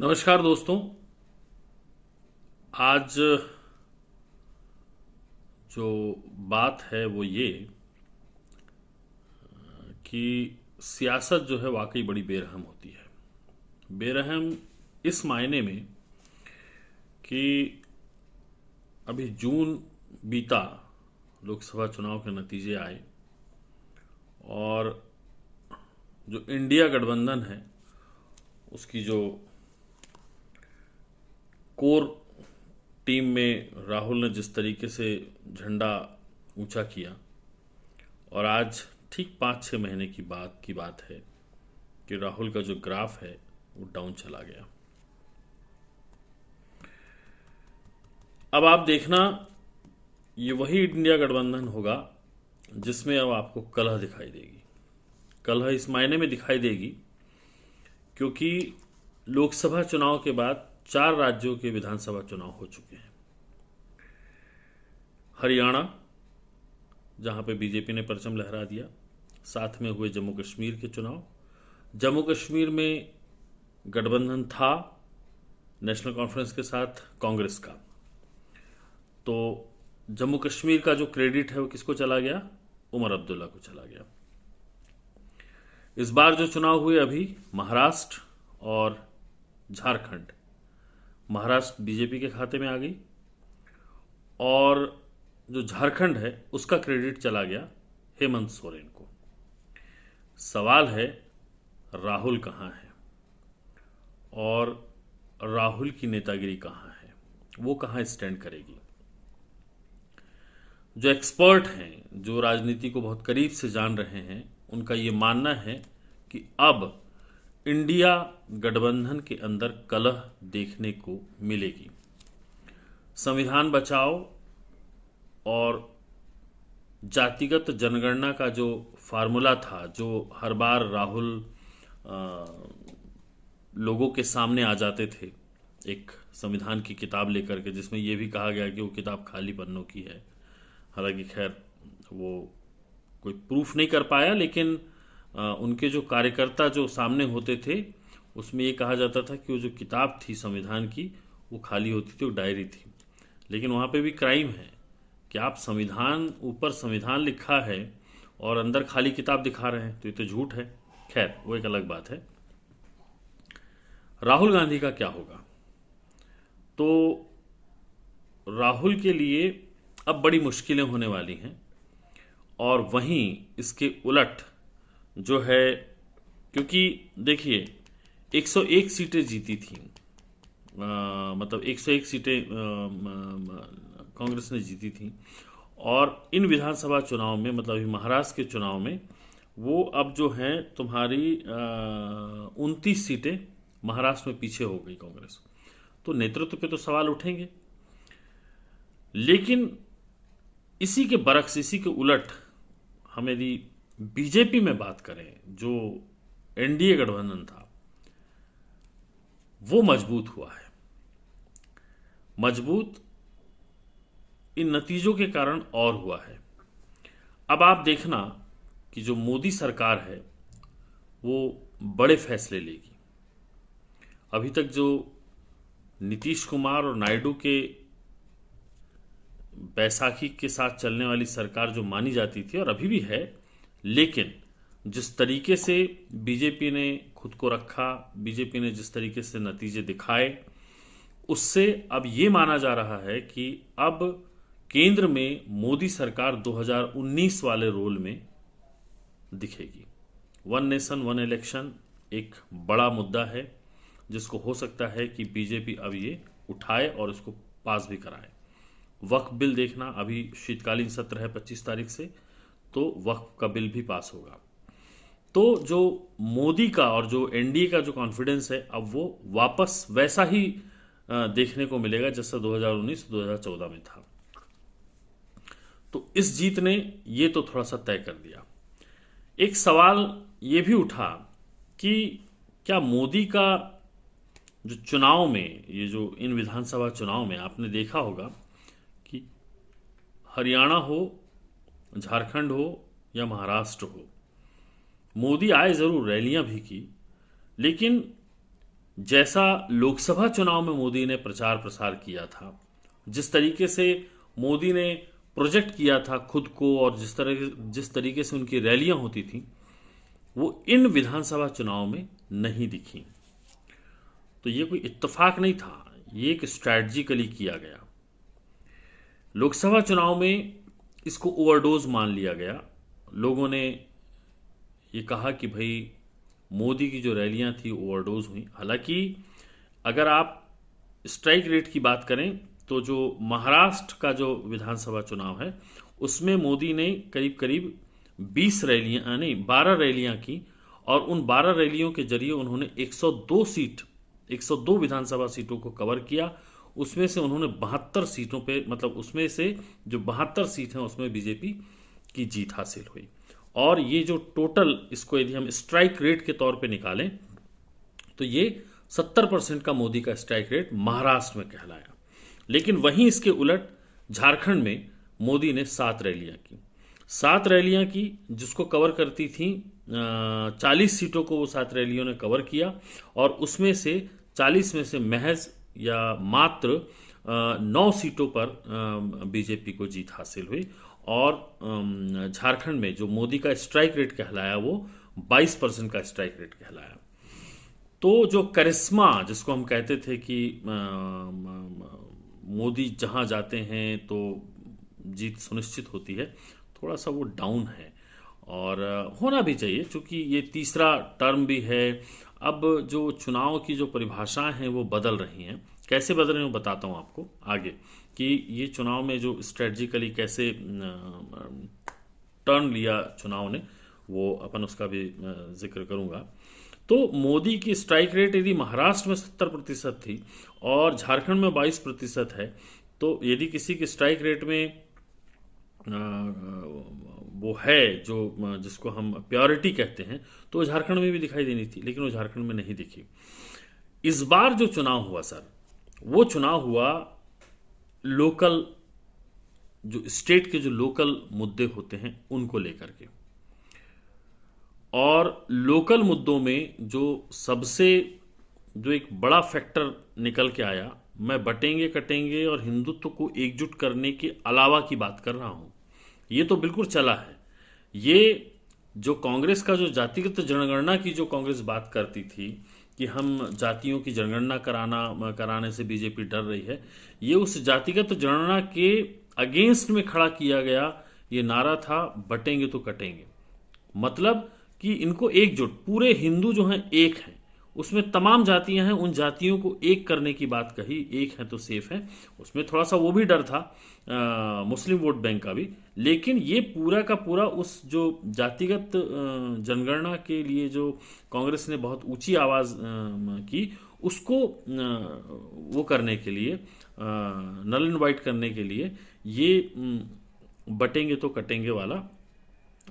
नमस्कार दोस्तों। आज जो बात है वो ये कि सियासत जो है वाकई बड़ी बेरहम होती है। बेरहम इस मायने में कि अभी जून बीता, लोकसभा चुनाव के नतीजे आए और जो इंडिया गठबंधन है उसकी जो कोर टीम में राहुल ने जिस तरीके से झंडा ऊंचा किया, और आज ठीक 5-6 महीने की बात है कि राहुल का जो ग्राफ है वो डाउन चला गया। अब आप देखना, ये वही इंडिया गठबंधन होगा जिसमें अब आपको कलह दिखाई देगी। कलह इस मायने में दिखाई देगी क्योंकि लोकसभा चुनाव के बाद 4 राज्यों के विधानसभा चुनाव हो चुके हैं। हरियाणा, जहां पे बीजेपी ने परचम लहरा दिया, साथ में हुए जम्मू कश्मीर के चुनाव। जम्मू कश्मीर में गठबंधन था नेशनल कॉन्फ्रेंस के साथ कांग्रेस का, तो जम्मू कश्मीर का जो क्रेडिट है वो किसको चला गया? उमर अब्दुल्ला को चला गया। इस बार जो चुनाव हुए अभी महाराष्ट्र और झारखंड, महाराष्ट्र बीजेपी के खाते में आ गई और जो झारखंड है उसका क्रेडिट चला गया हेमंत सोरेन को। सवाल है राहुल कहाँ है और राहुल की नेतागिरी कहाँ है, वो कहाँ स्टैंड करेगी। जो एक्सपर्ट हैं, जो राजनीति को बहुत करीब से जान रहे हैं, उनका ये मानना है कि अब इंडिया गठबंधन के अंदर कलह देखने को मिलेगी। संविधान बचाओ और जातिगत जनगणना का जो फार्मूला था, जो हर बार राहुल लोगों के सामने आ जाते थे एक संविधान की किताब लेकर के, जिसमें यह भी कहा गया कि वो किताब खाली पन्नों की है। हालांकि खैर वो कोई प्रूफ नहीं कर पाया, लेकिन उनके जो कार्यकर्ता जो सामने होते थे उसमें ये कहा जाता था कि वो जो किताब थी संविधान की वो खाली होती थी, वो डायरी थी। लेकिन वहाँ पे भी क्राइम है कि आप संविधान, ऊपर संविधान लिखा है और अंदर खाली किताब दिखा रहे हैं, तो ये तो झूठ है। खैर वो एक अलग बात है। राहुल गांधी का क्या होगा? तो राहुल के लिए अब बड़ी मुश्किलें होने वाली हैं, और वहीं इसके उलट जो है, क्योंकि देखिए 101 सीटें जीती थी, मतलब 101 सीटें कांग्रेस ने जीती थी, और इन विधानसभा चुनाव में, मतलब अभी महाराष्ट्र के चुनाव में, वो अब जो हैं तुम्हारी 29 सीटें महाराष्ट्र में पीछे हो गई कांग्रेस। तो नेतृत्व पे तो सवाल उठेंगे, लेकिन इसी के बरक्स, इसी के उलट हम यदि बीजेपी में बात करें, जो एनडीए गठबंधन था वो मजबूत हुआ है। मजबूत इन नतीजों के कारण और हुआ है। अब आप देखना कि जो मोदी सरकार है वो बड़े फैसले लेगी। अभी तक जो नीतीश कुमार और नायडू के बैसाखी के साथ चलने वाली सरकार जो मानी जाती थी, और अभी भी है, लेकिन जिस तरीके से बीजेपी ने खुद को रखा, बीजेपी ने जिस तरीके से नतीजे दिखाए, उससे अब ये माना जा रहा है कि अब केंद्र में मोदी सरकार 2019 वाले रोल में दिखेगी। वन नेशन वन इलेक्शन एक बड़ा मुद्दा है जिसको हो सकता है कि बीजेपी अब ये उठाए और इसको पास भी कराए। वक्फ बिल देखना, अभी शीतकालीन सत्र है 25 तारीख से, तो वक्फ का बिल भी पास होगा। तो जो मोदी का और जो एनडीए का जो कॉन्फिडेंस है, अब वो वापस वैसा ही देखने को मिलेगा जैसा 2019-2014 में था। तो इस जीत ने ये तो थोड़ा सा तय कर दिया। एक सवाल ये भी उठा कि क्या मोदी का जो चुनाव में, ये जो इन विधानसभा चुनाव में आपने देखा होगा कि हरियाणा हो, झारखंड हो या महाराष्ट्र हो, मोदी आए, जरूर रैलियां भी की, लेकिन जैसा लोकसभा चुनाव में मोदी ने प्रचार प्रसार किया था, जिस तरीके से मोदी ने प्रोजेक्ट किया था खुद को, और जिस तरीके से उनकी रैलियां होती थी, वो इन विधानसभा चुनाव में नहीं दिखी। तो ये कोई इत्तेफाक नहीं था, ये एक स्ट्रैटेजिकली किया गया। लोकसभा चुनाव में इसको ओवरडोज मान लिया गया। लोगों ने ये कहा कि भाई मोदी की जो रैलियां थी ओवरडोज हुई। हालांकि अगर आप स्ट्राइक रेट की बात करें तो जो महाराष्ट्र का जो विधानसभा चुनाव है उसमें मोदी ने करीब करीब 12 रैलियां की, और उन 12 रैलियों के जरिए उन्होंने 102 विधानसभा सीटों को कवर किया। उसमें से उन्होंने 72 सीटों पे, मतलब उसमें से जो 72 सीट हैं उसमें बीजेपी की जीत हासिल हुई। और ये जो टोटल, इसको यदि हम स्ट्राइक रेट के तौर पे निकालें तो ये 70% का मोदी का स्ट्राइक रेट महाराष्ट्र में कहलाया। लेकिन वहीं इसके उलट झारखंड में मोदी ने 7 रैलियां की जिसको कवर करती थी 40 सीटों को वो 7 रैलियों ने कवर किया, और उसमें से 40 में से महज या मात्र 9 सीटों पर बीजेपी को जीत हासिल हुई। और झारखंड में जो मोदी का स्ट्राइक रेट कहलाया वो 22% का स्ट्राइक रेट कहलाया। तो जो करिश्मा जिसको हम कहते थे कि मोदी जहां जाते हैं तो जीत सुनिश्चित होती है, थोड़ा सा वो डाउन है। और होना भी चाहिए, क्योंकि ये तीसरा टर्म भी है। अब जो चुनाव की जो परिभाषाएं हैं वो बदल रही हैं। कैसे बदल रही हैं बताता हूँ आपको आगे, कि ये चुनाव में जो स्ट्रेटजिकली कैसे टर्न लिया चुनाव ने, वो अपन उसका भी जिक्र करूंगा। तो मोदी की स्ट्राइक रेट यदि महाराष्ट्र में 70% थी और झारखंड में 22% है, तो यदि किसी की स्ट्राइक रेट में वो है जो जिसको हम प्योरिटी कहते हैं, तो वो झारखंड में भी दिखाई देनी थी, लेकिन वो झारखंड में नहीं दिखी। इस बार जो चुनाव हुआ सर, वो चुनाव हुआ लोकल, जो स्टेट के जो लोकल मुद्दे होते हैं उनको लेकर के। और लोकल मुद्दों में जो एक बड़ा फैक्टर निकल के आया, मैं बटेंगे कटेंगे और हिंदुत्व को एकजुट करने के अलावा की बात कर रहा हूं। ये तो बिल्कुल चला है। ये जो कांग्रेस का जो जातिगत जनगणना की जो कांग्रेस बात करती थी कि हम जातियों की जनगणना कराने से बीजेपी डर रही है, ये उस जातिगत जनगणना के अगेंस्ट में खड़ा किया गया ये नारा था, बटेंगे तो कटेंगे। मतलब कि इनको एकजुट, पूरे हिंदू जो हैं एक हैं, उसमें तमाम जातियां हैं, उन जातियों को एक करने की बात कही। एक है तो सेफ है, उसमें थोड़ा सा वो भी डर था मुस्लिम वोट बैंक का भी। लेकिन ये पूरा का पूरा उस जो जातिगत जनगणना के लिए जो कांग्रेस ने बहुत ऊंची आवाज की, उसको वो करने के लिए, नल एंड वाइट करने के लिए, ये बटेंगे तो कटेंगे वाला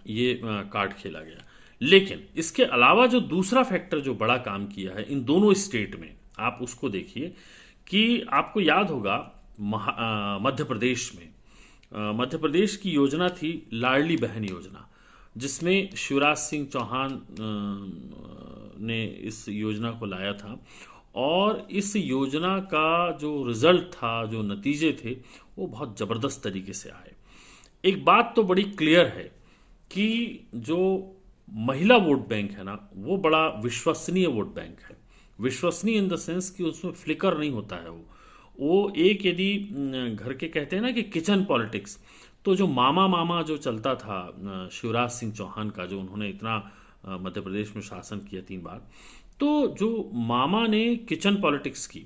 ये कार्ड खेला गया। लेकिन इसके अलावा जो दूसरा फैक्टर जो बड़ा काम किया है इन दोनों स्टेट में, आप उसको देखिए कि आपको याद होगा मध्य प्रदेश में, मध्य प्रदेश की योजना थी लाडली बहन योजना, जिसमें शिवराज सिंह चौहान ने इस योजना को लाया था। और इस योजना का जो रिजल्ट था, जो नतीजे थे, वो बहुत ज़बरदस्त तरीके से आए। एक बात तो बड़ी क्लियर है कि जो महिला वोट बैंक है ना, वो बड़ा विश्वसनीय वोट बैंक है। विश्वसनीय इन द सेंस कि उसमें फ्लिकर नहीं होता है। वो एक, यदि घर के कहते हैं ना कि किचन पॉलिटिक्स, तो जो मामा जो चलता था शिवराज सिंह चौहान का, जो उन्होंने इतना मध्य प्रदेश में शासन किया 3 बार, तो जो मामा ने किचन पॉलिटिक्स की,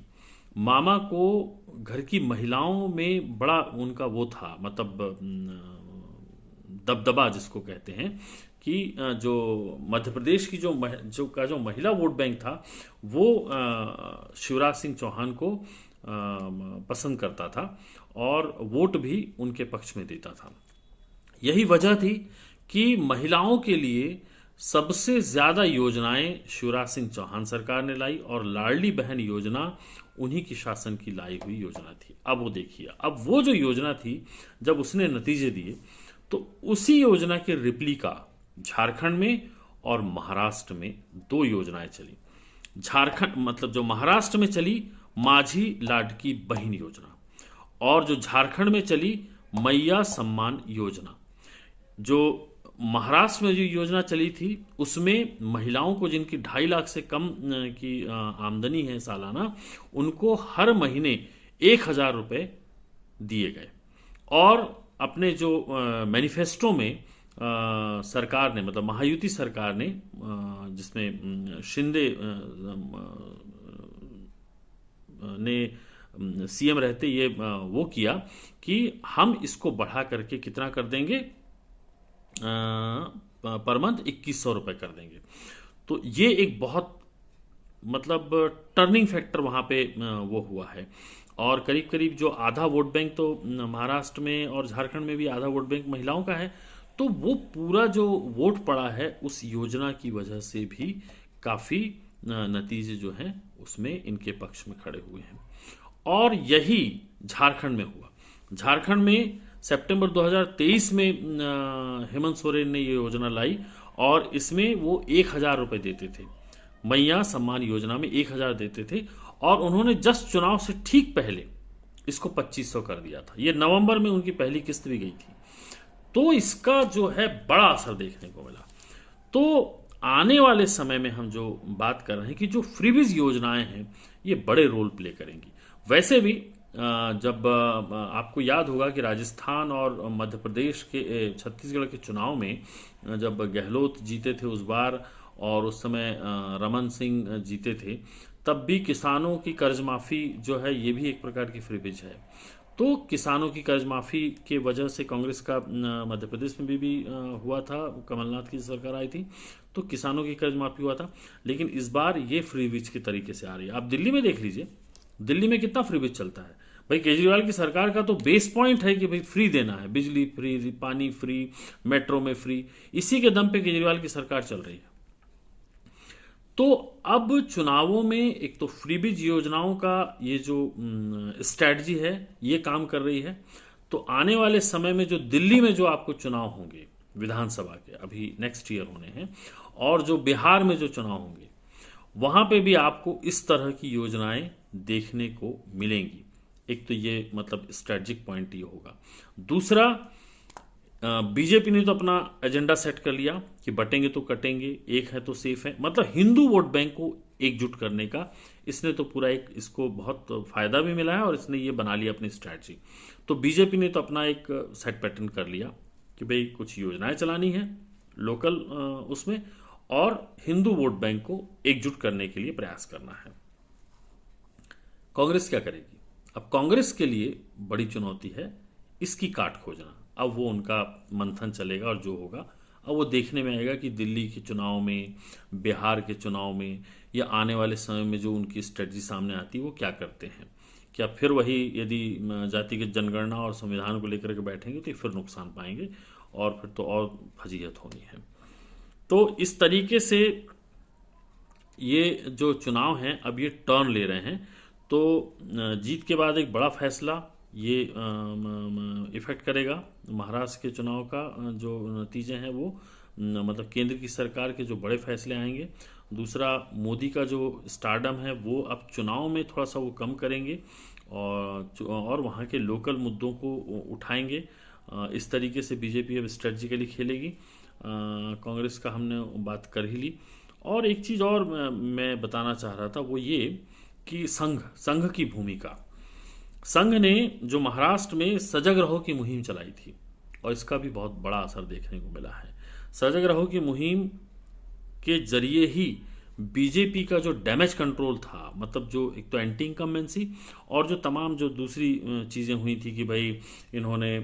मामा को घर की महिलाओं में बड़ा उनका वो था, मतलब दबदबा जिसको कहते हैं, कि जो मध्य प्रदेश की जो महिला वोट बैंक था, वो शिवराज सिंह चौहान को पसंद करता था और वोट भी उनके पक्ष में देता था। यही वजह थी कि महिलाओं के लिए सबसे ज्यादा योजनाएं शिवराज सिंह चौहान सरकार ने लाई, और लाडली बहन योजना उन्हीं की शासन की लाई हुई योजना थी। अब वो देखिए, अब वो जो योजना थी, जब उसने नतीजे दिए, तो उसी योजना के रिप्लिका झारखंड में और महाराष्ट्र में 2 योजनाएं चली। झारखंड मतलब जो महाराष्ट्र में चली माझी लाडकी बहन योजना, और जो झारखंड में चली मैया सम्मान योजना। जो महाराष्ट्र में जो योजना चली थी उसमें महिलाओं को जिनकी 2.5 लाख से कम की आमदनी है सालाना, उनको हर महीने 1,000 रुपये दिए गए। और अपने जो मैनिफेस्टो में सरकार ने, मतलब महायुति सरकार ने, जिसमें शिंदे ने सीएम रहते ये वो किया कि हम इसको बढ़ा करके कितना कर देंगे, पर मंथ 2,100 रुपये कर देंगे। तो ये एक बहुत मतलब टर्निंग फैक्टर वहाँ पे वो हुआ है। और करीब करीब जो आधा वोट बैंक तो महाराष्ट्र में और झारखंड में भी आधा वोट बैंक महिलाओं का है, तो वो पूरा जो वोट पड़ा है उस योजना की वजह से भी काफ़ी नतीजे जो हैं उसमें इनके पक्ष में खड़े हुए हैं। और यही झारखंड में हुआ। झारखंड में सितंबर 2023 में हेमंत सोरेन ने ये योजना लाई और इसमें वो 1,000 रुपये देते थे। मैया सम्मान योजना में 1,000 देते थे और उन्होंने जस्ट चुनाव से ठीक पहले इसको 2,500 कर दिया था। ये नवंबर में उनकी पहली किस्त भी गई थी। तो इसका जो है बड़ा असर देखने को मिला। तो आने वाले समय में हम जो बात कर रहे हैं कि जो फ्रीबीज योजनाएं हैं ये बड़े रोल प्ले करेंगी। वैसे भी जब आपको याद होगा कि राजस्थान और मध्य प्रदेश के छत्तीसगढ़ के चुनाव में जब गहलोत जीते थे उस बार और उस समय रमन सिंह जीते थे, तब भी किसानों की कर्ज माफ़ी जो है ये भी एक प्रकार की फ्रीबीज है। तो किसानों की कर्ज माफ़ी के वजह से कांग्रेस का मध्य प्रदेश में भी हुआ था, कमलनाथ की सरकार आई थी तो किसानों की कर्ज माफ़ी हुआ था। लेकिन इस बार ये फ्रीबीज के तरीके से आ रही है। आप दिल्ली में देख लीजिए, दिल्ली में कितना फ्रीबीज चलता है भाई। केजरीवाल की सरकार का तो बेस पॉइंट है कि भाई फ्री देना है, बिजली फ्री, पानी फ्री, मेट्रो में फ्री। इसी के दम पे केजरीवाल की सरकार चल रही है। तो अब चुनावों में एक तो फ्रीबीज योजनाओं का ये जो स्ट्रैटेजी है ये काम कर रही है। तो आने वाले समय में जो दिल्ली में जो आपको चुनाव होंगे विधानसभा के, अभी नेक्स्ट ईयर होने हैं, और जो बिहार में जो चुनाव होंगे वहां पे भी आपको इस तरह की योजनाएं देखने को मिलेंगी। एक तो ये मतलब स्ट्रेटजिक पॉइंट ये होगा। दूसरा, बीजेपी ने तो अपना एजेंडा सेट कर लिया कि बटेंगे तो कटेंगे, एक है तो सेफ है, मतलब हिंदू वोट बैंक को एकजुट करने का इसने तो पूरा एक इसको बहुत फायदा भी मिला है और इसने ये बना लिया अपनी स्ट्रैटेजी। तो बीजेपी ने तो अपना एक सेट पैटर्न कर लिया कि भाई कुछ योजनाएं चलानी है लोकल उसमें, और हिंदू वोट बैंक को एकजुट करने के लिए प्रयास करना है। कांग्रेस क्या करेगी? अब कांग्रेस के लिए बड़ी चुनौती है इसकी काट खोजना। अब वो उनका मंथन चलेगा और जो होगा अब वो देखने में आएगा कि दिल्ली के चुनाव में, बिहार के चुनाव में या आने वाले समय में जो उनकी स्ट्रेटजी सामने आती है वो क्या करते हैं। क्या फिर वही यदि जातिगत जनगणना और संविधान को लेकर के बैठेंगे तो फिर नुकसान पाएंगे और फिर तो और फजीहत होनी है। तो इस तरीके से ये जो चुनाव हैं अब ये टर्न ले रहे हैं। तो जीत के बाद एक बड़ा फैसला ये इफेक्ट करेगा महाराष्ट्र के चुनाव का। जो नतीजे हैं वो मतलब केंद्र की सरकार के जो बड़े फैसले आएंगे। दूसरा, मोदी का जो स्टारडम है वो अब चुनाव में थोड़ा सा वो कम करेंगे और वहाँ के लोकल मुद्दों को उठाएंगे। इस तरीके से बीजेपी अब स्ट्रेटजिकली खेलेगी। कांग्रेस का हमने बात कर ही ली। और एक चीज़ और मैं बताना चाह रहा था वो ये कि संघ की भूमिका। संघ ने जो महाराष्ट्र में सजग रहो की मुहिम चलाई थी और इसका भी बहुत बड़ा असर देखने को मिला है। सजग रहो की मुहिम के जरिए ही बीजेपी का जो डैमेज कंट्रोल था, मतलब जो एक तो एंटी इनकम्बेंसी और जो तमाम जो दूसरी चीज़ें हुई थी कि भाई इन्होंने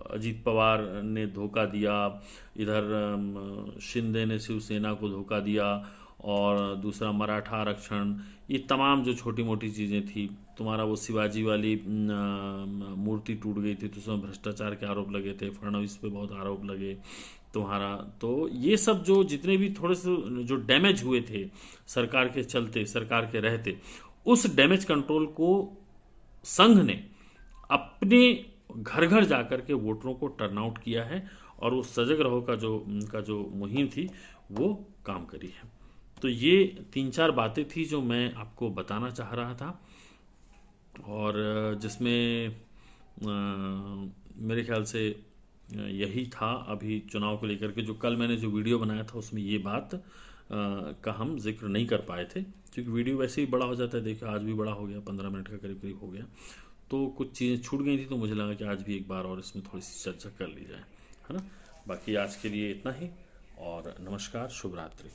अजीत पवार ने धोखा दिया, इधर शिंदे ने शिवसेना को धोखा दिया, और दूसरा मराठा आरक्षण, ये तमाम जो छोटी मोटी चीज़ें थी। तुम्हारा वो शिवाजी वाली मूर्ति टूट गई थी तो उसमें भ्रष्टाचार के आरोप लगे थे, फडणवीस पे बहुत आरोप लगे तुम्हारा। तो ये सब जो जितने भी थोड़े से जो डैमेज हुए थे सरकार के चलते, सरकार के रहते, उस डैमेज कंट्रोल को संघ ने अपने घर घर जाकर के वोटरों को टर्न आउट किया है और उस सजग रहो का जो मुहिम थी वो काम करी है। तो ये 3-4 बातें थी जो मैं आपको बताना चाह रहा था, और जिसमें मेरे ख्याल से यही था अभी चुनाव को लेकर के। जो कल मैंने जो वीडियो बनाया था उसमें ये बात का हम जिक्र नहीं कर पाए थे, क्योंकि वीडियो वैसे ही बड़ा हो जाता है। देखिए आज भी बड़ा हो गया, 15 मिनट का करीब करीब हो गया, तो कुछ चीज़ें छूट गई थी, तो मुझे लगा कि आज भी एक बार और इसमें थोड़ी सी चर्चा कर ली जाए, है ना। बाकी आज के लिए इतना ही, और नमस्कार, शुभ रात्रि।